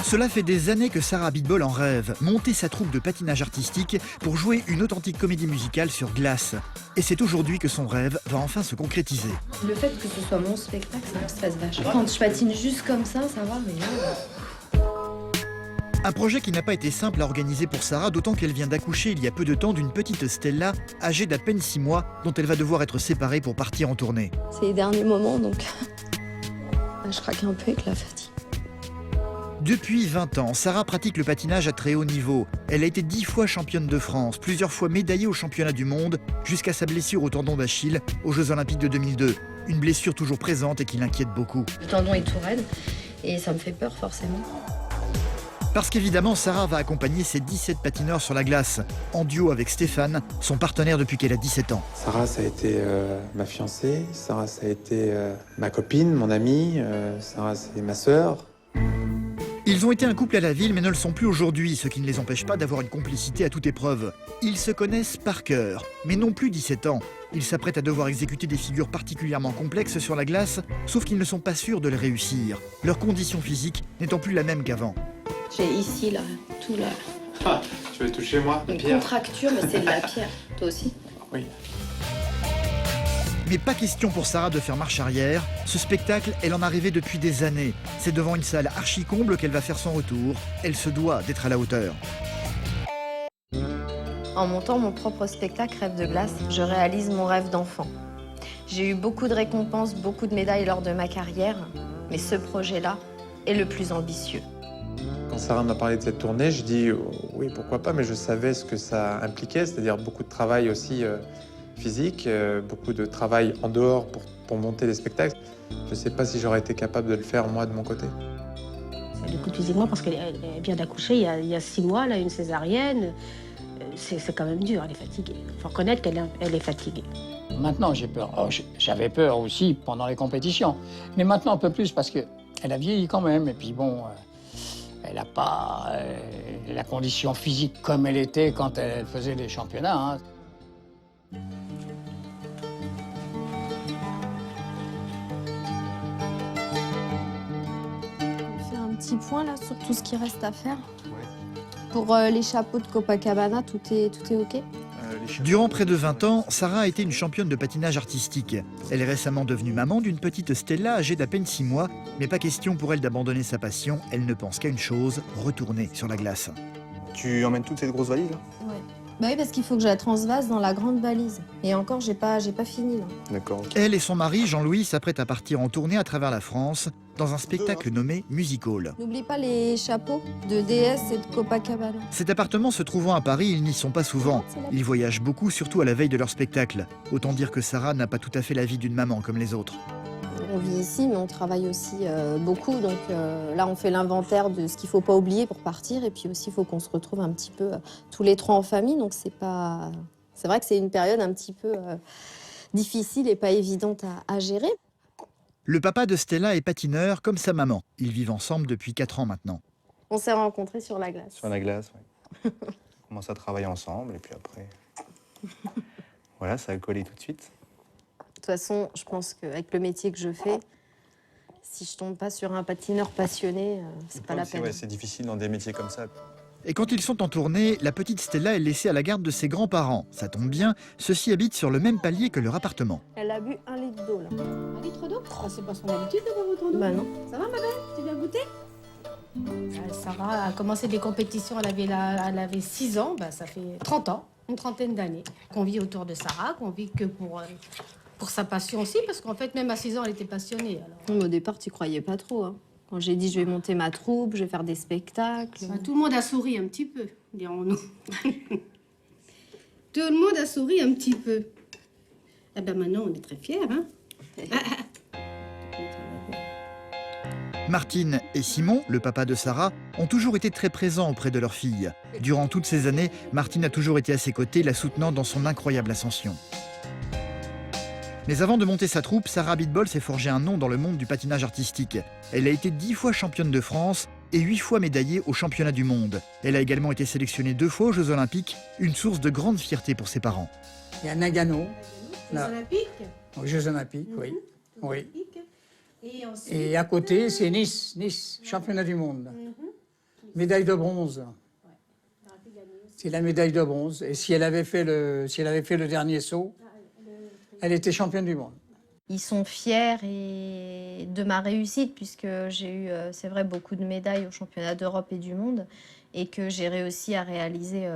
Cela fait des années que Sarah Abitbol en rêve, monter sa troupe de patinage artistique pour jouer une authentique comédie musicale sur glace. Et c'est aujourd'hui que son rêve va enfin se concrétiser. Le fait que ce soit mon spectacle, ça me stresse vachement. Quand je patine juste comme ça va, mais là... Un projet qui n'a pas été simple à organiser pour Sarah, d'autant qu'elle vient d'accoucher il y a peu de temps d'une petite Stella, âgée d'à peine 6 mois, dont elle va devoir être séparée pour partir en tournée. C'est les derniers moments, donc je craque un peu avec la fatigue. Depuis 20 ans, Sarah pratique le patinage à très haut niveau. Elle a été 10 fois championne de France, plusieurs fois médaillée aux championnats du monde, jusqu'à sa blessure au tendon d'Achille aux Jeux Olympiques de 2002. Une blessure toujours présente et qui l'inquiète beaucoup. Le tendon est tout raide et ça me fait peur forcément. Parce qu'évidemment, Sarah va accompagner ses 17 patineurs sur la glace, en duo avec Stéphane, son partenaire depuis qu'elle a 17 ans. Sarah, ça a été ma fiancée, Sarah, ça a été ma copine, mon amie, Sarah, c'est ma sœur. Ils ont été un couple à la ville, mais ne le sont plus aujourd'hui, ce qui ne les empêche pas d'avoir une complicité à toute épreuve. Ils se connaissent par cœur, mais non plus 17 ans. Ils s'apprêtent à devoir exécuter des figures particulièrement complexes sur la glace, sauf qu'ils ne sont pas sûrs de les réussir, leur condition physique n'étant plus la même qu'avant. J'ai ici, là, tout là. Ah, tu veux toucher moi, Une pierre? contracture, mais c'est de la pierre. Toi aussi? Oui. Mais pas question pour Sarah de faire marche arrière. Ce spectacle, elle en a rêvé depuis des années. C'est devant une salle archi-comble qu'elle va faire son retour. Elle se doit d'être à la hauteur. En montant mon propre spectacle Rêve de glace, je réalise mon rêve d'enfant. J'ai eu beaucoup de récompenses, beaucoup de médailles lors de ma carrière, mais ce projet-là est le plus ambitieux. Quand Sarah m'a parlé de cette tournée, je dis oui, pourquoi pas, mais je savais ce que ça impliquait, c'est-à-dire beaucoup de travail aussi physique, beaucoup de travail en dehors pour monter des spectacles. Je ne sais pas si j'aurais été capable de le faire moi de mon côté. Du coup, physiquement, parce qu'elle vient d'accoucher il y a 6 mois, là, une césarienne. C'est quand même dur, elle est fatiguée. Il faut reconnaître qu'elle est fatiguée. Maintenant, j'ai peur. Oh, j'avais peur aussi pendant les compétitions. Mais maintenant, un peu plus parce qu'elle a vieilli quand même. Et puis bon, elle n'a pas la condition physique comme elle était quand elle faisait les championnats. Hein. On fait un petit point là sur tout ce qui reste à faire. Pour les chapeaux de Copacabana, tout est OK? Durant près de 20 ans, Sarah a été une championne de patinage artistique. Elle est récemment devenue maman d'une petite Stella âgée d'à peine 6 mois, mais pas question pour elle d'abandonner sa passion. Elle ne pense qu'à une chose, retourner sur la glace. Tu emmènes toutes ces grosses valises là? Ouais. Bah oui, parce qu'il faut que je la transvase dans la grande valise. Et encore, j'ai pas fini là. D'accord. Elle et son mari, Jean-Louis, s'apprêtent à partir en tournée à travers la France, dans un spectacle nommé Music Hall. N'oublie pas les chapeaux de DS et de Copacabana. Cet appartement se trouvant à Paris, ils n'y sont pas souvent. Ils voyagent beaucoup, surtout à la veille de leur spectacle. Autant dire que Sarah n'a pas tout à fait la vie d'une maman comme les autres. On vit ici, mais on travaille aussi beaucoup. Donc là, on fait l'inventaire de ce qu'il ne faut pas oublier pour partir. Et puis aussi, il faut qu'on se retrouve un petit peu tous les trois en famille. Donc c'est vrai que c'est une période un petit peu difficile et pas évidente à gérer. Le papa de Stella est patineur comme sa maman. Ils vivent ensemble depuis 4 ans maintenant. On s'est rencontrés sur la glace. Sur la glace, oui. On commence à travailler ensemble et puis après... Voilà, ça a collé tout de suite. De toute façon, je pense qu'avec le métier que je fais, si je tombe pas sur un patineur passionné, c'est pas la peine. Ouais, c'est difficile dans des métiers comme ça. Et quand ils sont en tournée, la petite Stella est laissée à la garde de ses grands-parents. Ça tombe bien, ceux-ci habitent sur le même palier que leur appartement. Elle a bu 1 litre d'eau, là. 1 litre d'eau? C'est pas son habitude de boire autant d'eau. Bah non. Ça va, ma belle? Tu viens goûter? Sarah a commencé des compétitions, elle avait 6 ans, ça fait 30 ans, une trentaine d'années. Qu'on vit autour de Sarah, qu'on vit que pour sa passion aussi, parce qu'en fait, même à 6 ans, elle était passionnée. Alors. Au départ, tu croyais pas trop, hein. Quand j'ai dit je vais monter ma troupe, je vais faire des spectacles. Tout le monde a souri un petit peu, dirons-nous. Tout le monde a souri un petit peu. Eh ben maintenant, on est très fiers, hein. Martine et Simon, le papa de Sarah, ont toujours été très présents auprès de leur fille. Durant toutes ces années, Martine a toujours été à ses côtés, la soutenant dans son incroyable ascension. Mais avant de monter sa troupe, Sarah Abitbol s'est forgé un nom dans le monde du patinage artistique. Elle a été 10 fois championne de France et 8 fois médaillée aux championnats du monde. Elle a également été sélectionnée 2 fois aux Jeux Olympiques, une source de grande fierté pour ses parents. Il y a Nagano. Les Olympiques? Aux Jeux Olympiques, oui. Oui. Et, ensuite, Et à côté, c'est Nice, championnat du monde. Médaille de bronze. C'est la médaille de bronze. Et si elle avait fait le dernier saut, elle était championne du monde. Ils sont fiers de ma réussite puisque j'ai eu, c'est vrai, beaucoup de médailles aux championnats d'Europe et du monde et que j'ai réussi à réaliser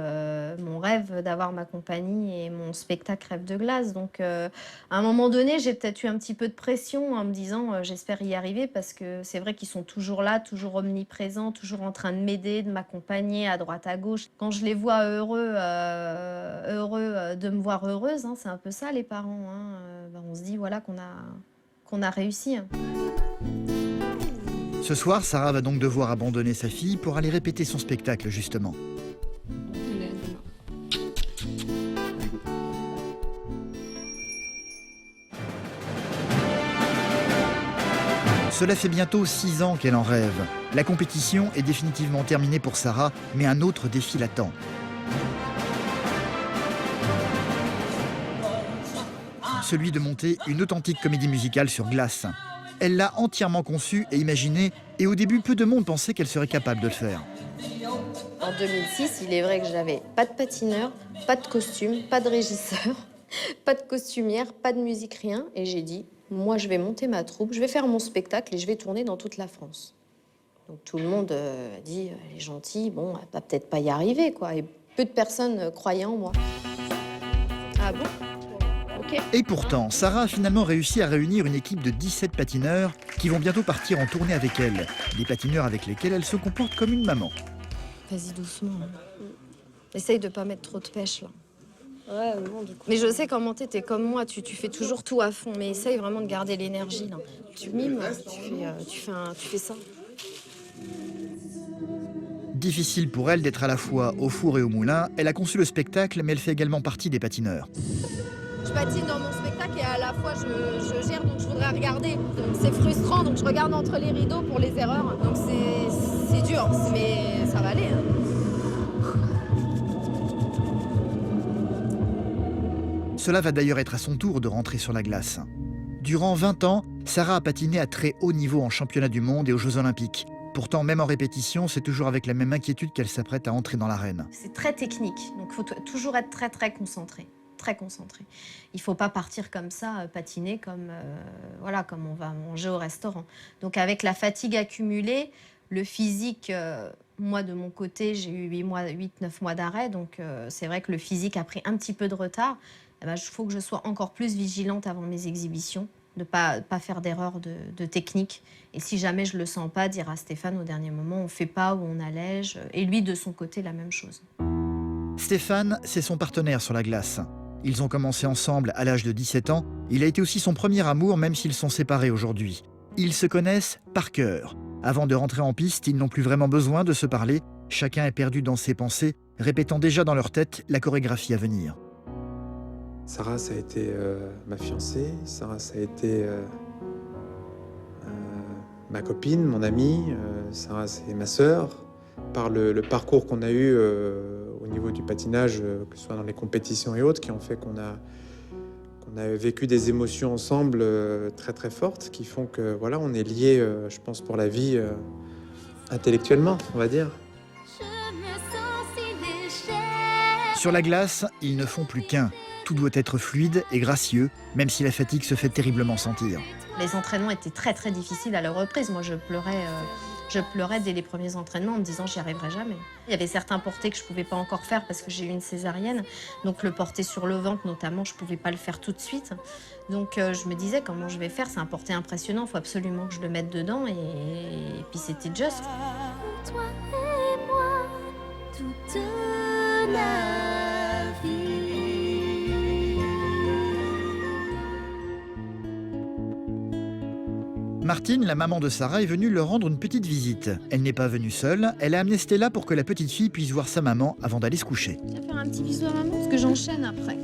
mon rêve d'avoir ma compagnie et mon spectacle Rêve de glace. Donc à un moment donné, j'ai peut-être eu un petit peu de pression en me disant j'espère y arriver parce que c'est vrai qu'ils sont toujours là, toujours omniprésents, toujours en train de m'aider, de m'accompagner à droite, à gauche. Quand je les vois heureux de me voir heureuse, hein, c'est un peu ça les parents. Hein, on se dit voilà qu'on a réussi. Hein. Ce soir, Sarah va donc devoir abandonner sa fille pour aller répéter son spectacle, justement. Cela fait bientôt 6 ans qu'elle en rêve. La compétition est définitivement terminée pour Sarah, mais un autre défi l'attend. Celui de monter une authentique comédie musicale sur glace. Elle l'a entièrement conçue et imaginée, et au début, peu de monde pensait qu'elle serait capable de le faire. En 2006, il est vrai que j'avais pas de patineur, pas de costume, pas de régisseur, pas de costumière, pas de musique, rien. Et j'ai dit, moi je vais monter ma troupe, je vais faire mon spectacle et je vais tourner dans toute la France. Donc tout le monde a dit, elle est gentille, bon, elle va peut-être pas y arriver, quoi. Et peu de personnes croyaient en moi. Ah bon ? Okay. Et pourtant, Sarah a finalement réussi à réunir une équipe de 17 patineurs qui vont bientôt partir en tournée avec elle. Des patineurs avec lesquels elle se comporte comme une maman. Vas-y doucement. Essaye de pas mettre trop de pêche là. Ouais, bon, du coup. Mais je sais comment t'es comme moi, tu fais toujours tout à fond, mais essaye vraiment de garder l'énergie là. Tu mimes, tu fais ça. Difficile pour elle d'être à la fois au four et au moulin. Elle a conçu le spectacle, mais elle fait également partie des patineurs. Je patine dans mon spectacle et à la fois je gère, donc je voudrais regarder. Donc c'est frustrant, donc je regarde entre les rideaux pour les erreurs. Donc c'est dur, mais ça va aller. Hein. Cela va d'ailleurs être à son tour de rentrer sur la glace. Durant 20 ans, Sarah a patiné à très haut niveau en championnat du monde et aux Jeux Olympiques. Pourtant, même en répétition, c'est toujours avec la même inquiétude qu'elle s'apprête à entrer dans l'arène. C'est très technique, donc il faut toujours être très très concentré. Très concentré. Il ne faut pas partir comme ça, patiner comme on va manger au restaurant. Donc avec la fatigue accumulée, le physique, moi de mon côté, j'ai eu 8-9 mois d'arrêt, donc c'est vrai que le physique a pris un petit peu de retard. Il faut que je sois encore plus vigilante avant mes exhibitions, de pas faire d'erreur de technique. Et si jamais je le sens pas, dire à Stéphane au dernier moment, on fait pas ou on allège. Et lui, de son côté, la même chose. Stéphane, c'est son partenaire sur la glace. Ils ont commencé ensemble à l'âge de 17 ans. Il a été aussi son premier amour, même s'ils sont séparés aujourd'hui. Ils se connaissent par cœur. Avant de rentrer en piste, ils n'ont plus vraiment besoin de se parler. Chacun est perdu dans ses pensées, répétant déjà dans leur tête la chorégraphie à venir. Sarah, ça a été ma fiancée. Sarah, ça a été ma copine, mon amie. Sarah, c'est ma sœur. Par le parcours qu'on a eu au niveau du patinage, que ce soit dans les compétitions et autres, qui ont fait qu'on a vécu des émotions ensemble très très fortes, qui font que voilà, on est liés, je pense, pour la vie intellectuellement, on va dire. Sur la glace, ils ne font plus qu'un. Tout doit être fluide et gracieux, même si la fatigue se fait terriblement sentir. Les entraînements étaient très très difficiles à la reprise. Moi, je pleurais dès les premiers entraînements en me disant j'y arriverai jamais. Il y avait certains portés que je pouvais pas encore faire parce que j'ai eu une césarienne. Donc le porté sur le ventre notamment, je pouvais pas le faire tout de suite. Donc je me disais comment je vais faire, c'est un porté impressionnant, il faut absolument que je le mette dedans et puis c'était juste. Toi et moi, toute la vie. Martine, la maman de Sarah, est venue leur rendre une petite visite. Elle n'est pas venue seule, elle a amené Stella pour que la petite fille puisse voir sa maman avant d'aller se coucher. Tu vas faire un petit bisou à maman parce que j'enchaîne après.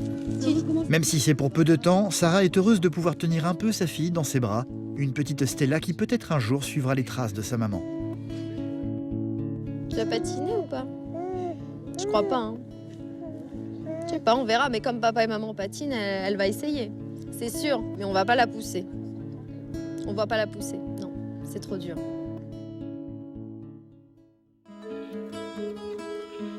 Même si c'est pour peu de temps, Sarah est heureuse de pouvoir tenir un peu sa fille dans ses bras. Une petite Stella qui peut-être un jour suivra les traces de sa maman. Tu vas patiner ou pas? Je crois pas. Hein. Je sais pas, on verra. Mais comme papa et maman patinent, elle va essayer. C'est sûr, mais on va pas la pousser. On va pas la pousser. Non, c'est trop dur.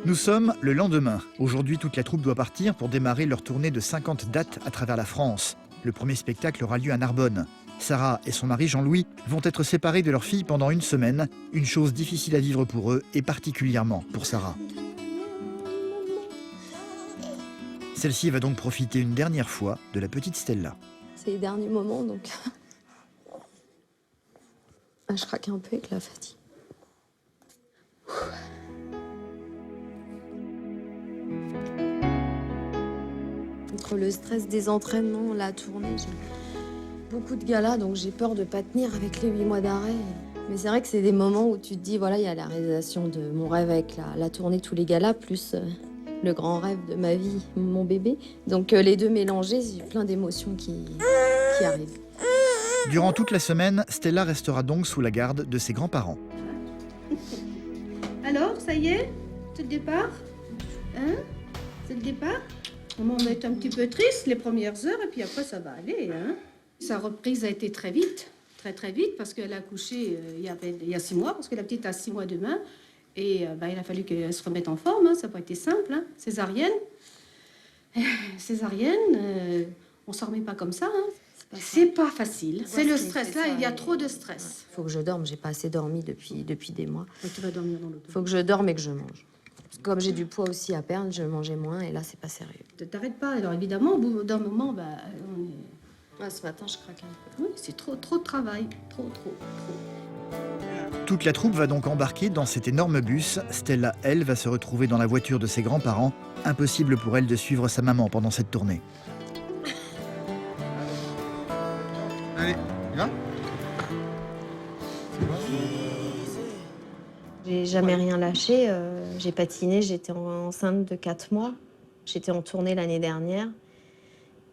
Nous sommes le lendemain. Aujourd'hui, toute la troupe doit partir pour démarrer leur tournée de 50 dates à travers la France. Le premier spectacle aura lieu à Narbonne. Sarah et son mari Jean-Louis vont être séparés de leur fille pendant une semaine, une chose difficile à vivre pour eux et particulièrement pour Sarah. Celle-ci va donc profiter une dernière fois de la petite Stella. C'est les derniers moments, donc je craque un peu avec la fatigue. Entre le stress des entraînements, la tournée, j'ai beaucoup de galas, donc j'ai peur de ne pas tenir avec les 8 mois d'arrêt. Mais c'est vrai que c'est des moments où tu te dis, voilà, il y a la réalisation de mon rêve avec la tournée, tous les galas, plus le grand rêve de ma vie, mon bébé. Donc les deux mélangés, j'ai plein d'émotions qui arrivent. Durant toute la semaine, Stella restera donc sous la garde de ses grands-parents. Alors, ça y est? C'est le départ? Hein? C'est le départ? Maman va être un petit peu triste les premières heures, et puis après, ça va aller, hein? Sa reprise a été très vite, très vite, parce qu'elle a accouché il y a 6 mois, parce que la petite a 6 mois demain. Et il a fallu qu'elle se remette en forme, hein. Ça n'a pas été simple, hein. Césarienne. On s'en remet pas comme ça, hein. C'est pas facile. C'est le stress, là, il y a trop de stress. Il faut que je dorme, j'ai pas assez dormi depuis des mois. Ouais, tu vas dormir dans l'auto. Il faut que je dorme et que je mange. Comme j'ai du poids aussi à perdre, je mangeais moins et là, c'est pas sérieux. T'arrêtes pas. Alors évidemment, au bout d'un moment, Ce matin, je craque un peu. oui, c'est trop de travail. Trop. Toute la troupe va donc embarquer dans cet énorme bus. Stella, elle, va se retrouver dans la voiture de ses grands-parents. Impossible pour elle de suivre sa maman pendant cette tournée. Allez, on y va? J'ai jamais rien lâché. J'ai patiné, j'étais enceinte de 4 mois. J'étais en tournée l'année dernière.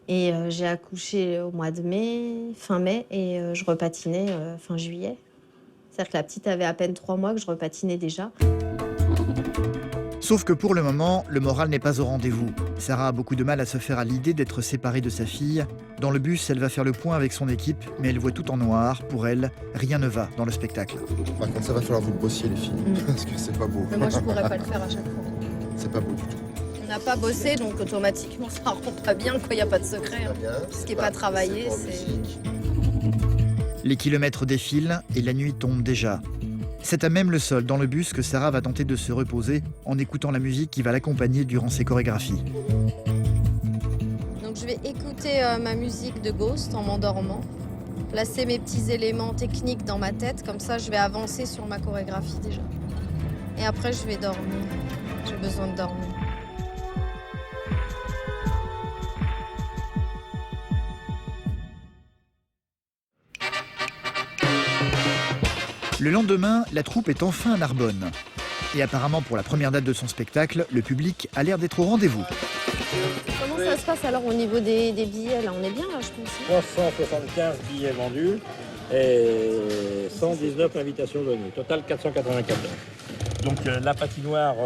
Et j'ai accouché au mois de mai, fin mai, et je repatinais fin juillet. C'est-à-dire que la petite avait à peine 3 mois que je repatinais déjà. Sauf que pour le moment, le moral n'est pas au rendez-vous. Sarah a beaucoup de mal à se faire à l'idée d'être séparée de sa fille. Dans le bus, elle va faire le point avec son équipe, mais elle voit tout en noir. Pour elle, rien ne va dans le spectacle. Par contre, ça va falloir vous le bossier, les filles, parce que c'est pas beau. Mais moi, je pourrais pas le faire à chaque fois. C'est pas beau du tout. On n'a pas bossé, donc automatiquement, ça rend pas bien, quoi. Il n'y a pas de secret. Hein. Ce qui n'est pas travaillé, c'est... Les kilomètres défilent et la nuit tombe déjà. C'est à même le sol, dans le bus, que Sarah va tenter de se reposer en écoutant la musique qui va l'accompagner durant ses chorégraphies. Donc je vais écouter ma musique de Ghost en m'endormant, placer mes petits éléments techniques dans ma tête, comme ça je vais avancer sur ma chorégraphie déjà. Et après je vais dormir, j'ai besoin de dormir. Le lendemain, la troupe est enfin à Narbonne. Et apparemment, pour la première date de son spectacle, le public a l'air d'être au rendez-vous. Comment ça se passe alors au niveau des billets? Là, on est bien là, je pense. 375 billets vendus et 119 invitations données. Total 494. Donc la patinoire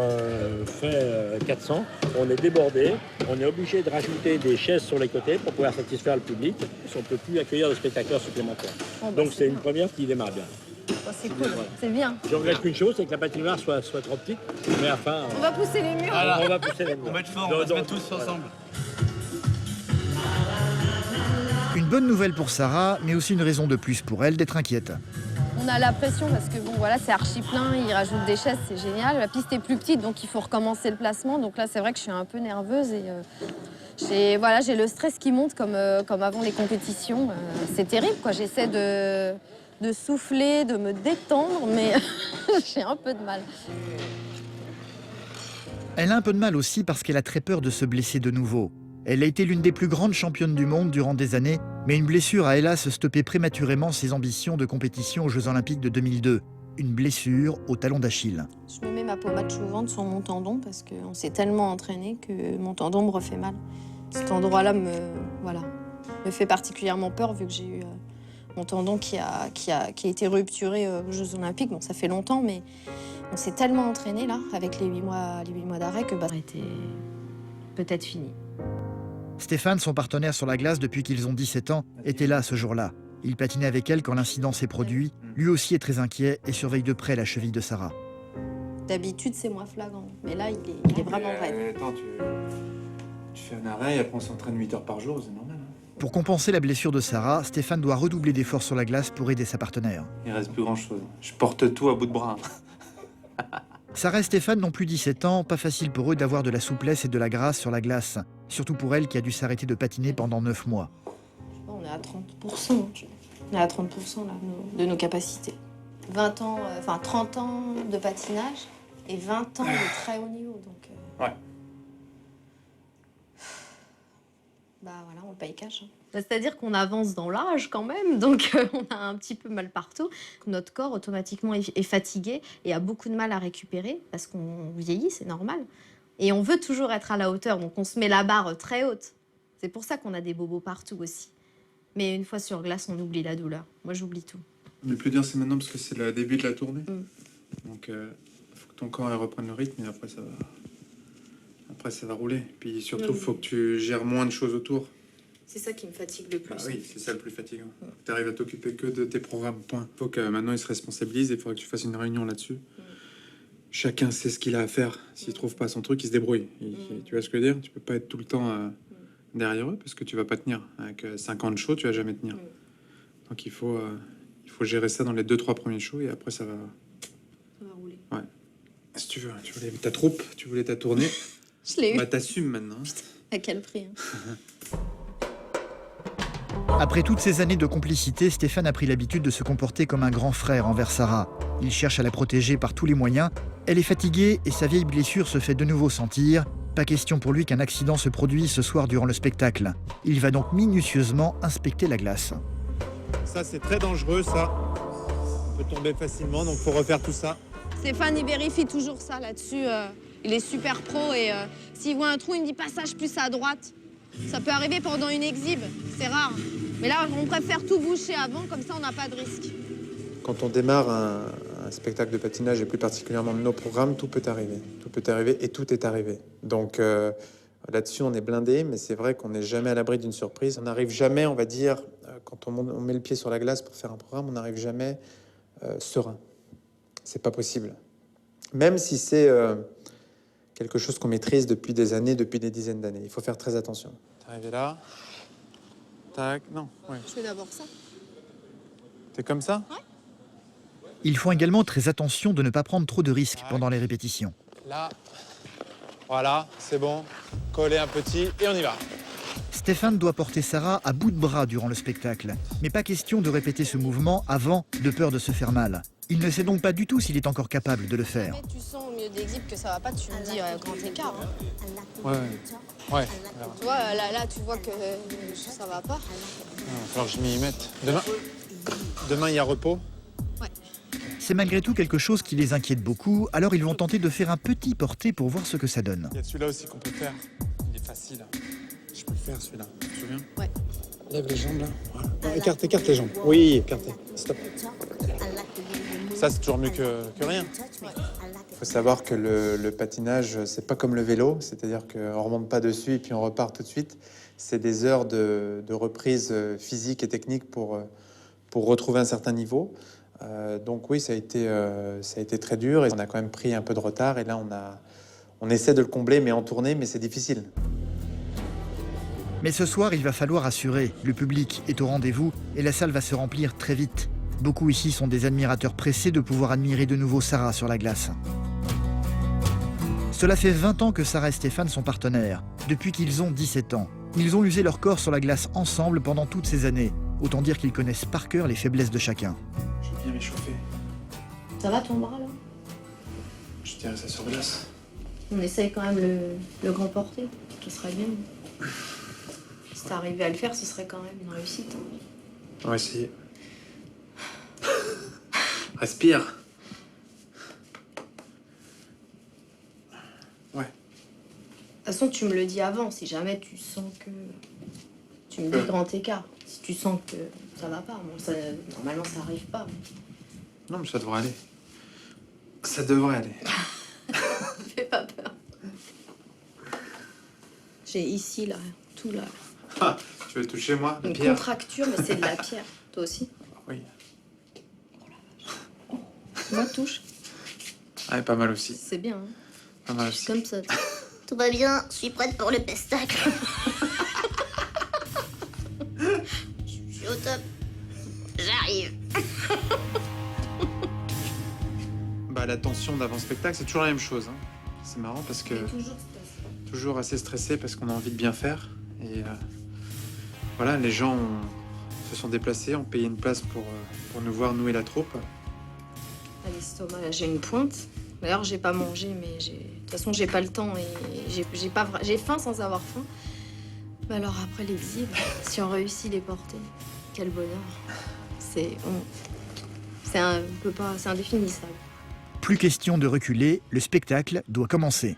fait 400. On est débordé. On est obligé de rajouter des chaises sur les côtés pour pouvoir satisfaire le public. On ne peut plus accueillir de spectateurs supplémentaires. Donc c'est une première qui démarre bien. C'est cool, c'est bien. Je regrette qu'une chose, c'est que la patinoire soit trop petite. Mais enfin, On va pousser les murs. on va pousser les murs. On va être fort, on va se mettre tous ensemble. Une bonne nouvelle pour Sarah, mais aussi une raison de plus pour elle d'être inquiète. On a la pression parce que bon voilà, c'est archi plein, ils rajoutent des chaises, c'est génial. La piste est plus petite, donc il faut recommencer le placement. Donc là, c'est vrai que je suis un peu nerveuse et j'ai le stress qui monte comme avant les compétitions. C'est terrible, quoi. J'essaie de souffler, de me détendre, mais j'ai un peu de mal. Elle a un peu de mal aussi parce qu'elle a très peur de se blesser de nouveau. Elle a été l'une des plus grandes championnes du monde durant des années, mais une blessure a hélas stoppé prématurément ses ambitions de compétition aux Jeux Olympiques de 2002. Une blessure au talon d'Achille. Je me mets ma pommade chouvante sur mon tendon parce qu'on s'est tellement entraîné que mon tendon me refait mal. Cet endroit-là me fait particulièrement peur vu que j'ai eu mon tendon qui a été rupturé aux Jeux Olympiques. Bon, ça fait longtemps, mais on s'est tellement entraîné là, avec les 8 mois d'arrêt, que ça était peut-être fini. Stéphane, son partenaire sur la glace depuis qu'ils ont 17 ans, était là ce jour-là. Il patinait avec elle quand l'incident s'est produit. Lui aussi est très inquiet et surveille de près la cheville de Sarah. D'habitude, c'est moins flagrant. Mais là, il est vraiment raide. Attends, tu fais un arrêt et après on s'entraîne 8 heures par jour, c'est normal. Pour compenser la blessure de Sarah, Stéphane doit redoubler d'efforts sur la glace pour aider sa partenaire. Il reste plus grand chose. Je porte tout à bout de bras. Sarah et Stéphane n'ont plus 17 ans, pas facile pour eux d'avoir de la souplesse et de la grâce sur la glace. Surtout pour elle qui a dû s'arrêter de patiner pendant 9 mois. On est à 30%. On est à 30% là, de nos capacités. 20 ans, 30 ans de patinage et 20 ans de très haut niveau. Donc, Ouais. Bah voilà, on le paye cash. C'est-à-dire qu'on avance dans l'âge quand même, donc on a un petit peu mal partout. Notre corps automatiquement est fatigué et a beaucoup de mal à récupérer parce qu'on vieillit, c'est normal. Et on veut toujours être à la hauteur, donc on se met la barre très haute. C'est pour ça qu'on a des bobos partout aussi. Mais une fois sur glace, on oublie la douleur. Moi, j'oublie tout. Le plus dur, c'est maintenant parce que c'est le début de la tournée. Donc, il faut que ton corps reprenne le rythme et après, ça va rouler. Puis surtout, il faut que tu gères moins de choses autour. C'est ça qui me fatigue le plus. Ah oui, c'est ça le plus fatigant. Tu arrives à t'occuper que de tes programmes, point. Il faut que maintenant, ils se responsabilisent et il faudra que tu fasses une réunion là-dessus. Chacun sait ce qu'il a à faire. S'il trouve pas son truc, il se débrouille. Tu vois ce que je veux dire? Tu peux pas être tout le temps derrière eux parce que tu vas pas tenir. Avec 50 shows, tu vas jamais tenir. Donc, il faut gérer ça dans les 2-3 premiers shows et après, ça va rouler. Ouais. Si tu veux ta troupe, tu voulais ta tournée. Je l'ai eu. Bah, t'assumes maintenant. À quel prix Après toutes ces années de complicité, Stéphane a pris l'habitude de se comporter comme un grand frère envers Sarah. Il cherche à la protéger par tous les moyens. Elle est fatiguée et sa vieille blessure se fait de nouveau sentir. Pas question pour lui qu'un accident se produise ce soir durant le spectacle. Il va donc minutieusement inspecter la glace. Ça, c'est très dangereux, ça. On peut tomber facilement, donc faut refaire tout ça. Stéphane, il vérifie toujours ça là-dessus. Il est super pro et s'il voit un trou, il me dit passage plus à droite. Ça peut arriver pendant une exhibe, c'est rare. Mais là, on préfère tout boucher avant, comme ça on n'a pas de risque. Quand on démarre un spectacle de patinage, et plus particulièrement de nos programmes, tout peut arriver. Tout peut arriver et tout est arrivé. Donc là-dessus, on est blindé, mais c'est vrai qu'on n'est jamais à l'abri d'une surprise. On n'arrive jamais, on va dire, quand on met le pied sur la glace pour faire un programme, on n'arrive jamais serein. C'est pas possible. Même si c'est quelque chose qu'on maîtrise depuis des années, depuis des dizaines d'années. Il faut faire très attention. T'es arrivé là. Tac, non, ouais. Je fais d'abord ça. T'es comme ça? Ouais. Ils font également très attention de ne pas prendre trop de risques pendant les répétitions. Là, voilà, c'est bon. Coller un petit et on y va. Stéphane doit porter Sarah à bout de bras durant le spectacle. Mais pas question de répéter ce mouvement avant, de peur de se faire mal. Il ne sait donc pas du tout s'il est encore capable de le faire. Mais tu sens au milieu d'exhibe que ça va pas, tu me dis grand écart. Hein. Ouais. Tu vois, là, tu vois que ça va pas. Il va falloir que je m'y mette. Demain, il y a repos. C'est malgré tout quelque chose qui les inquiète beaucoup, alors ils vont tenter de faire un petit porté pour voir ce que ça donne. Il y a celui-là aussi qu'on peut faire. Il est facile. Je peux le faire, celui-là. Tu te souviens? Ouais. Lève les jambes, là. Voilà. Non, écarte les jambes. Oui, écartez. Stop. Ça, c'est toujours mieux que rien. Il faut savoir que le patinage, c'est pas comme le vélo. C'est-à-dire qu'on remonte pas dessus et puis on repart tout de suite. C'est des heures de reprise physique et technique pour retrouver un certain niveau. Donc oui, ça a été très dur et on a quand même pris un peu de retard. Et là, on essaie de le combler, mais en tournée, mais c'est difficile. Mais ce soir, il va falloir assurer. Le public est au rendez-vous et la salle va se remplir très vite. Beaucoup ici sont des admirateurs pressés de pouvoir admirer de nouveau Sarah sur la glace. Cela fait 20 ans que Sarah et Stéphane sont partenaires, depuis qu'ils ont 17 ans. Ils ont usé leur corps sur la glace ensemble pendant toutes ces années. Autant dire qu'ils connaissent par cœur les faiblesses de chacun. Je vais bien m'échauffer. Ça va ton bras là? Je tirais ça sur glace. On essaye quand même le grand porté, qui serait bien. Si t'arrivais à le faire, ce serait quand même une réussite. On va essayer. Respire. Ouais. De toute façon, tu me le dis avant, si jamais tu sens que... Tu me dis grand écart. Si tu sens que ça va pas, bon, normalement ça arrive pas. Non, mais ça devrait aller. Ça devrait aller. Fais pas peur. J'ai ici, là, tout là. Ah, tu veux toucher moi? Une pierre. contracture, mais c'est de la pierre. Toi aussi? Oui. Moi, touche. Ouais, pas mal aussi. C'est bien. Hein. Pas mal Je suis aussi. comme ça. Tout va bien, je suis prête pour le pestacle. Je suis au top. J'arrive. Bah, la tension d'avant-spectacle, c'est toujours la même chose. Hein. C'est marrant parce que... Toujours assez stressé parce qu'on a envie de bien faire. Et voilà, les gens se sont déplacés, ont payé une place pour nous voir, nous et la troupe. À l'estomac, là, j'ai une pointe. D'ailleurs, j'ai pas mangé, mais de toute façon, j'ai pas le temps et j'ai faim sans avoir faim. Mais alors après l'exhibe, si on réussit les portées, quel bonheur. C'est indéfinissable. Plus question de reculer, le spectacle doit commencer.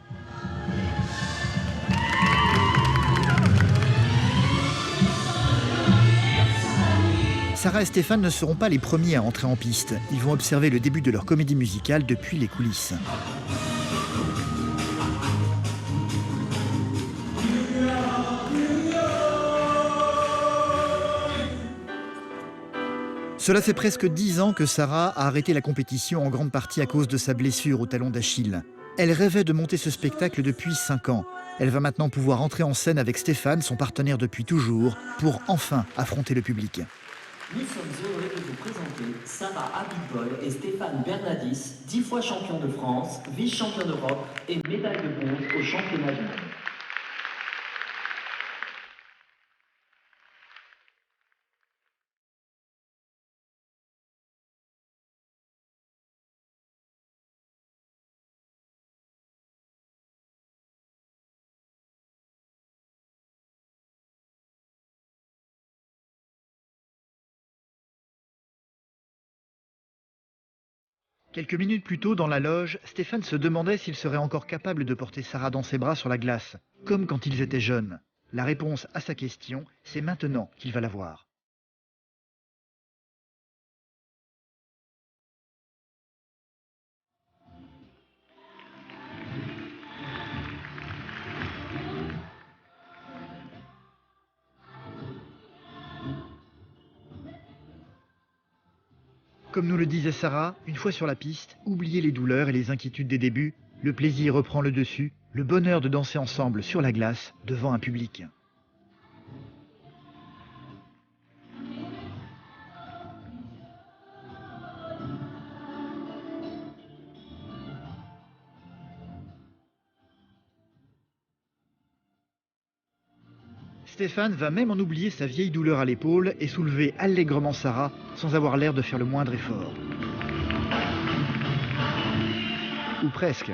Sarah et Stéphane ne seront pas les premiers à entrer en piste. Ils vont observer le début de leur comédie musicale depuis les coulisses. Cela fait presque 10 ans que Sarah a arrêté la compétition en grande partie à cause de sa blessure au talon d'Achille. Elle rêvait de monter ce spectacle depuis 5 ans. Elle va maintenant pouvoir entrer en scène avec Stéphane, son partenaire depuis toujours, pour enfin affronter le public. Nous sommes heureux de vous présenter Sarah Abitbol et Stéphane Bernadis, 10 fois champion de France, vice-champion d'Europe et médaille de bronze au championnat du monde. Quelques minutes plus tôt, dans la loge, Stéphane se demandait s'il serait encore capable de porter Sarah dans ses bras sur la glace, comme quand ils étaient jeunes. La réponse à sa question, c'est maintenant qu'il va l'avoir. Comme nous le disait Sarah, une fois sur la piste, oubliez les douleurs et les inquiétudes des débuts, le plaisir reprend le dessus, le bonheur de danser ensemble sur la glace devant un public. Stéphane va même en oublier sa vieille douleur à l'épaule et soulever allègrement Sarah sans avoir l'air de faire le moindre effort. Ou presque.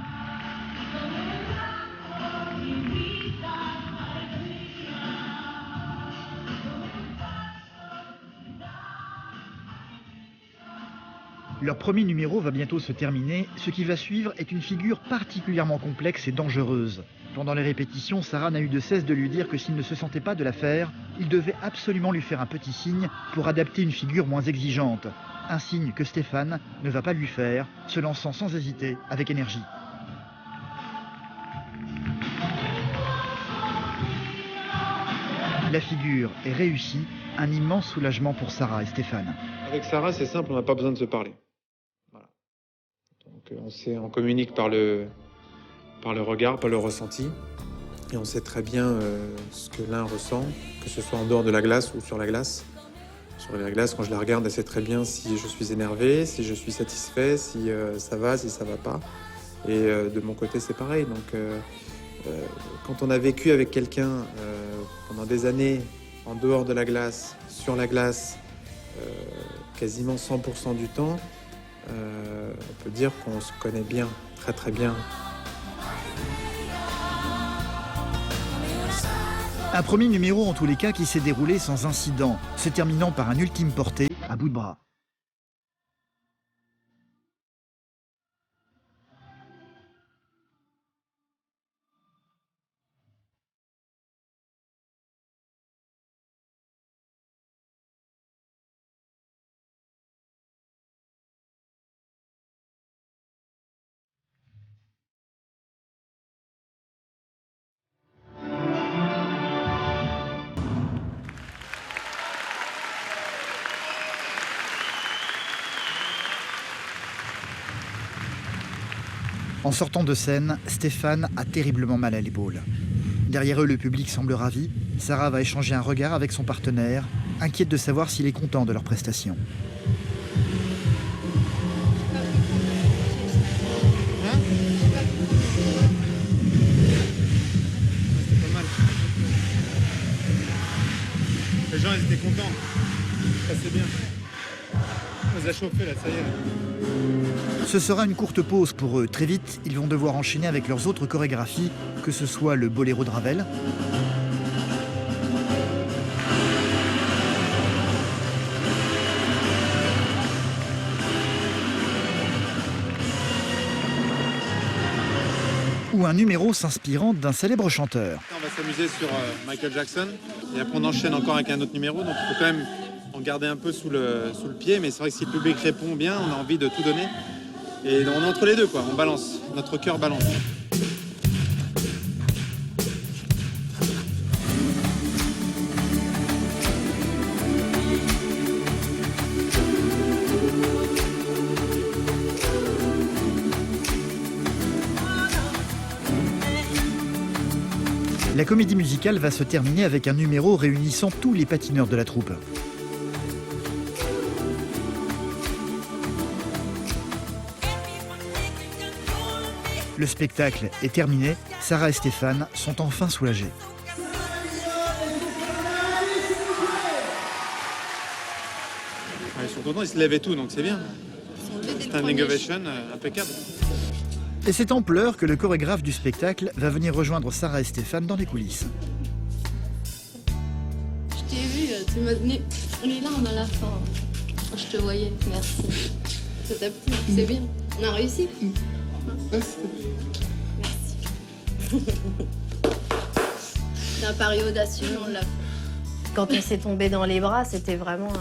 Leur premier numéro va bientôt se terminer. Ce qui va suivre est une figure particulièrement complexe et dangereuse. Pendant les répétitions, Sarah n'a eu de cesse de lui dire que s'il ne se sentait pas de la faire, il devait absolument lui faire un petit signe pour adapter une figure moins exigeante. Un signe que Stéphane ne va pas lui faire, se lançant sans hésiter, avec énergie. La figure est réussie, un immense soulagement pour Sarah et Stéphane. Avec Sarah, c'est simple, on n'a pas besoin de se parler. Voilà. Donc on communique par le regard, par le ressenti. Et on sait très bien ce que l'un ressent, que ce soit en dehors de la glace ou sur la glace. Sur la glace, quand je la regarde, elle sait très bien si je suis énervé, si je suis satisfait, si ça va, si ça va pas. Et de mon côté, c'est pareil. Donc, quand on a vécu avec quelqu'un pendant des années, en dehors de la glace, sur la glace, quasiment 100% du temps, on peut dire qu'on se connaît bien, très très bien. Un premier numéro en tous les cas qui s'est déroulé sans incident, se terminant par un ultime porté à bout de bras. En sortant de scène, Stéphane a terriblement mal à l'épaule. Derrière eux, le public semble ravi. Sarah va échanger un regard avec son partenaire, inquiète de savoir s'il est content de leur prestation. Les gens, ils étaient contents. Ça, c'est bien. On les a chauffés, là, ça y est. Ce sera une courte pause pour eux. Très vite, ils vont devoir enchaîner avec leurs autres chorégraphies, que ce soit le boléro de Ravel, ou un numéro s'inspirant d'un célèbre chanteur. On va s'amuser sur Michael Jackson. Et après, on enchaîne encore avec un autre numéro. Donc, il faut quand même en garder un peu sous le pied. Mais c'est vrai que si le public répond bien, on a envie de tout donner. Et on est entre les deux, quoi. On balance. Notre cœur balance. La comédie musicale va se terminer avec un numéro réunissant tous les patineurs de la troupe. Le spectacle est terminé, Sarah et Stéphane sont enfin soulagés. Ils sont contents, ils se lèvent et tout, donc c'est bien. Standing ovation, impeccable. Et c'est en pleurs que le chorégraphe du spectacle va venir rejoindre Sarah et Stéphane dans les coulisses. Je t'ai vu, tu m'as donné les larmes à la fin. Je te voyais, merci. Ça t'a plu, c'est bien. On a réussi. Merci. C'est un pari audacieux, on l'a fait. Quand on s'est tombé dans les bras, c'était vraiment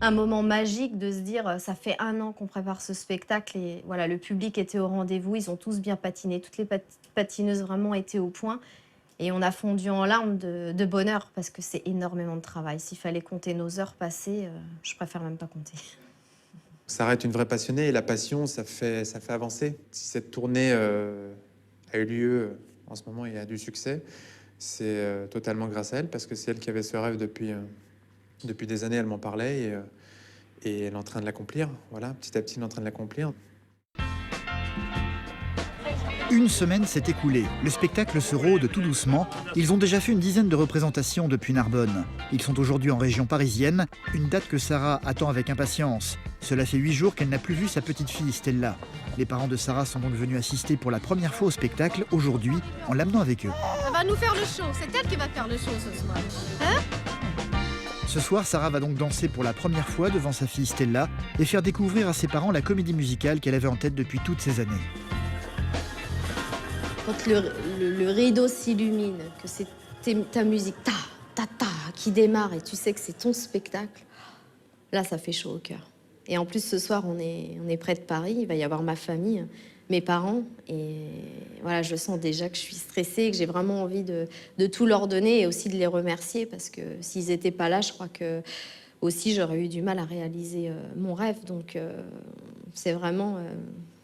un moment magique de se dire ça fait 1 an qu'on prépare ce spectacle et voilà, le public était au rendez-vous, ils ont tous bien patiné, toutes les patineuses vraiment étaient au point et on a fondu en larmes de bonheur parce que c'est énormément de travail. S'il fallait compter nos heures passées, je préfère même pas compter. Sarah est une vraie passionnée et la passion, ça fait avancer. Si cette tournée a eu lieu en ce moment et a du succès, c'est totalement grâce à elle parce que c'est elle qui avait ce rêve depuis des années, elle m'en parlait et elle est en train de l'accomplir. Voilà, petit à petit, elle est en train de l'accomplir. Une semaine s'est écoulée. Le spectacle se rôde tout doucement. Ils ont déjà fait une dizaine de représentations depuis Narbonne. Ils sont aujourd'hui en région parisienne, une date que Sarah attend avec impatience. Cela fait 8 jours qu'elle n'a plus vu sa petite fille Stella. Les parents de Sarah sont donc venus assister pour la première fois au spectacle aujourd'hui en l'amenant avec eux. Elle va nous faire le show, c'est elle qui va faire le show ce soir. Hein? Ce soir, Sarah va donc danser pour la première fois devant sa fille Stella et faire découvrir à ses parents la comédie musicale qu'elle avait en tête depuis toutes ces années. Quand le rideau s'illumine, que c'est ta musique qui démarre et tu sais que c'est ton spectacle, là ça fait chaud au cœur. Et en plus ce soir on est près de Paris, il va y avoir ma famille, mes parents et voilà, je sens déjà que je suis stressée, que j'ai vraiment envie de tout leur donner et aussi de les remercier parce que s'ils n'étaient pas là, je crois que aussi j'aurais eu du mal à réaliser mon rêve. Donc c'est vraiment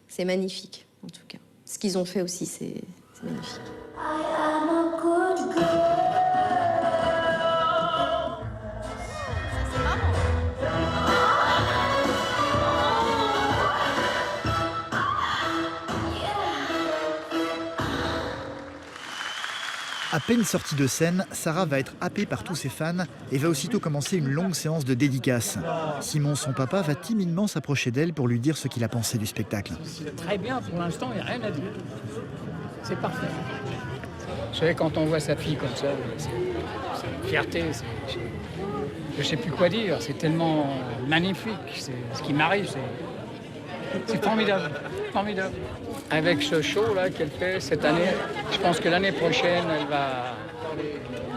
c'est magnifique en tout cas. Ce qu'ils ont fait aussi, c'est magnifique. À peine sortie de scène, Sarah va être happée par tous ses fans et va aussitôt commencer une longue séance de dédicaces. Simon, son papa, va timidement s'approcher d'elle pour lui dire ce qu'il a pensé du spectacle. C'est très bien, pour l'instant, il n'y a rien à dire. C'est parfait. Vous savez, quand on voit sa fille comme ça, c'est une fierté. Je ne sais plus quoi dire, c'est tellement magnifique. Ce qui m'arrive, c'est formidable. Formidable. Avec ce show là qu'elle fait cette année, je pense que l'année prochaine, elle va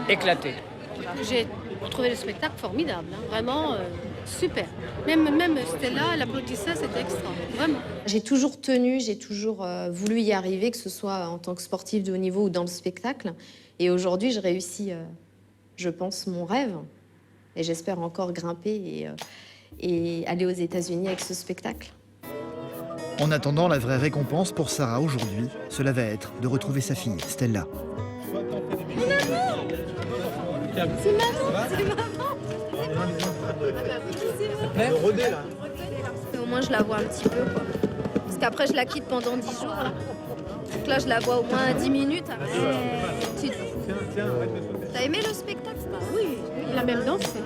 éclater. J'ai trouvé le spectacle formidable, hein. Vraiment super. Même Stella, elle applaudissait, c'était extra, vraiment. J'ai toujours tenu, j'ai toujours voulu y arriver, que ce soit en tant que sportive de haut niveau ou dans le spectacle. Et aujourd'hui, je réussis, je pense, mon rêve. Et j'espère encore grimper et aller aux États-Unis avec ce spectacle. En attendant, la vraie récompense pour Sarah aujourd'hui, cela va être de retrouver sa fille, Stella. C'est maman. Au moins, je la vois un petit peu, quoi. Parce qu'après, je la quitte pendant 10 jours. Là. Donc là, je la vois au moins 10 minutes. T'as aimé le spectacle? Oui, il a même dansé.